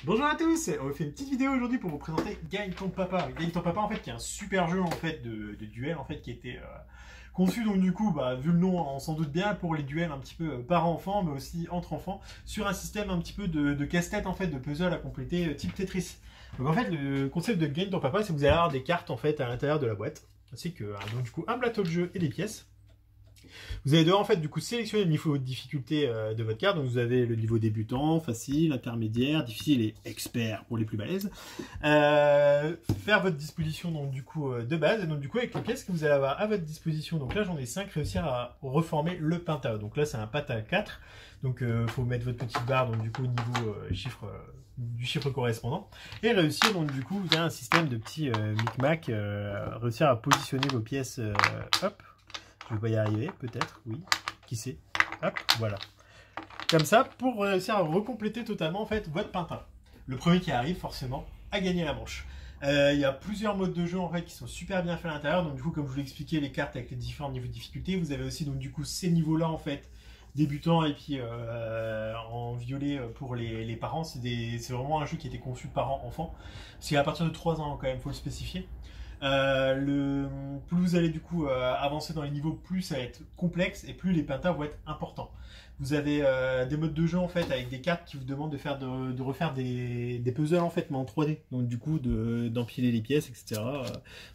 Bonjour à tous, on fait une petite vidéo aujourd'hui pour vous présenter Gagne ton papa. Gagne ton papa en fait qui est un super jeu en fait de duel en fait qui était conçu donc du coup vu le nom on s'en doute bien pour les duels un petit peu par-enfant mais aussi entre enfants sur un système un petit peu de casse-tête en fait de puzzle à compléter type Tetris. Donc en fait le concept de Gagne ton papa c'est que vous allez avoir des cartes en fait à l'intérieur de la boîte ainsi que donc du coup un plateau de jeu et des pièces. Vous allez devoir en fait du coup sélectionner le niveau de difficulté de votre carte. Donc vous avez le niveau débutant, facile, intermédiaire, difficile et expert pour les plus balèzes. Faire votre disposition donc du coup de base et donc du coup avec les pièces que vous allez avoir à votre disposition. Donc là j'en ai 5, réussir à reformer le Penta. Donc là c'est un Penta 4. Donc faut mettre votre petite barre donc du coup au niveau du chiffre correspondant et réussir donc du coup vous avez un système de petits micmac, réussir à positionner vos pièces hop. Je vais pas y arriver, peut-être, oui, qui sait. Hop, voilà. Comme ça, pour réussir à recompléter totalement en fait votre Penta. Le premier qui arrive, forcément, a gagné la manche. Il y a plusieurs modes de jeu en fait qui sont super bien faits à l'intérieur. Donc du coup, comme je vous l'ai expliqué, les cartes avec les différents niveaux de difficulté. Vous avez aussi donc du coup ces niveaux-là en fait, débutants et puis en violet pour les parents. C'est vraiment un jeu qui a été conçu parents-enfants. Parce qu'à partir de 3 ans, quand même, il faut le spécifier. Plus vous allez du coup avancer dans les niveaux, plus ça va être complexe et plus les pentas vont être importants. Vous avez des modes de jeu en fait avec des cartes qui vous demandent de refaire des puzzles en fait mais en 3D. Donc du coup d'empiler les pièces, etc.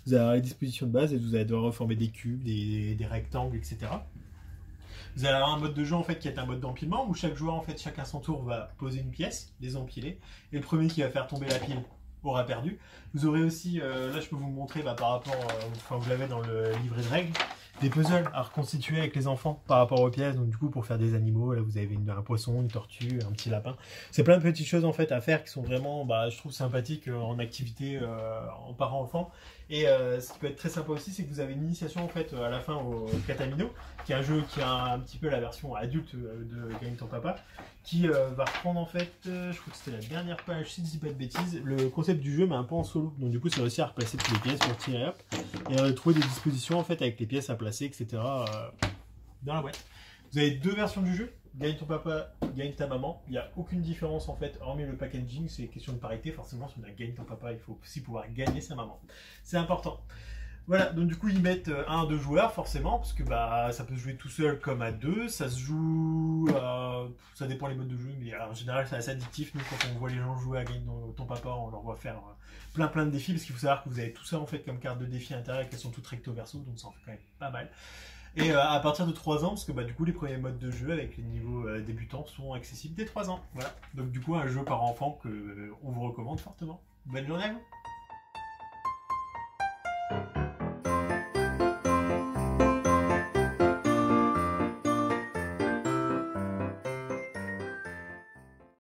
Vous avez les dispositions de base et vous allez devoir reformer des cubes, des rectangles, etc. Vous allez avoir un mode de jeu en fait qui est un mode d'empilement où chaque joueur en fait chacun son tour va poser une pièce, les empiler et le premier qui va faire tomber la pile aura perdu. Vous aurez aussi, là je peux vous montrer par rapport, enfin vous l'avez dans le livret de règles, des puzzles à reconstituer avec les enfants par rapport aux pièces. Donc du coup pour faire des animaux, là vous avez un poisson, une tortue, un petit lapin. C'est plein de petites choses en fait à faire qui sont vraiment, je trouve sympathiques en activité en parents-enfants. Et ce qui peut être très sympa aussi, c'est que vous avez une initiation en fait à la fin au Katamino, qui est un jeu qui a un petit peu la version adulte de Gagne ton papa, qui va reprendre en fait, je crois que c'était la dernière page, si je dis pas de bêtises, le concept du jeu mais un peu en solo. Donc du coup c'est réussir à replacer toutes les pièces pour tirer hop, et trouver des dispositions en fait avec les pièces à placer, etc. Dans la boîte. Vous avez 2 versions du jeu. Gagne ton papa, gagne ta maman. Il n'y a aucune différence en fait, hormis le packaging, c'est question de parité. Forcément, si on a gagne ton papa, il faut aussi pouvoir gagner sa maman. C'est important. Voilà, donc du coup, ils mettent 1 à 2 joueurs, forcément, parce que ça peut se jouer tout seul comme à 2. Ça se joue, ça dépend les modes de jeu, mais en général, c'est assez addictif. Nous, quand on voit les gens jouer à Gagne ton papa, on leur voit faire plein de défis, parce qu'il faut savoir que vous avez tout ça en fait comme carte de défi à l'intérieur, qu'elles sont toutes recto verso, donc ça en fait quand même pas mal. Et à partir de 3 ans, parce que du coup les premiers modes de jeu avec les niveaux débutants sont accessibles dès 3 ans. Voilà. Donc du coup un jeu par enfant que on vous recommande fortement. Bonne journée à vous.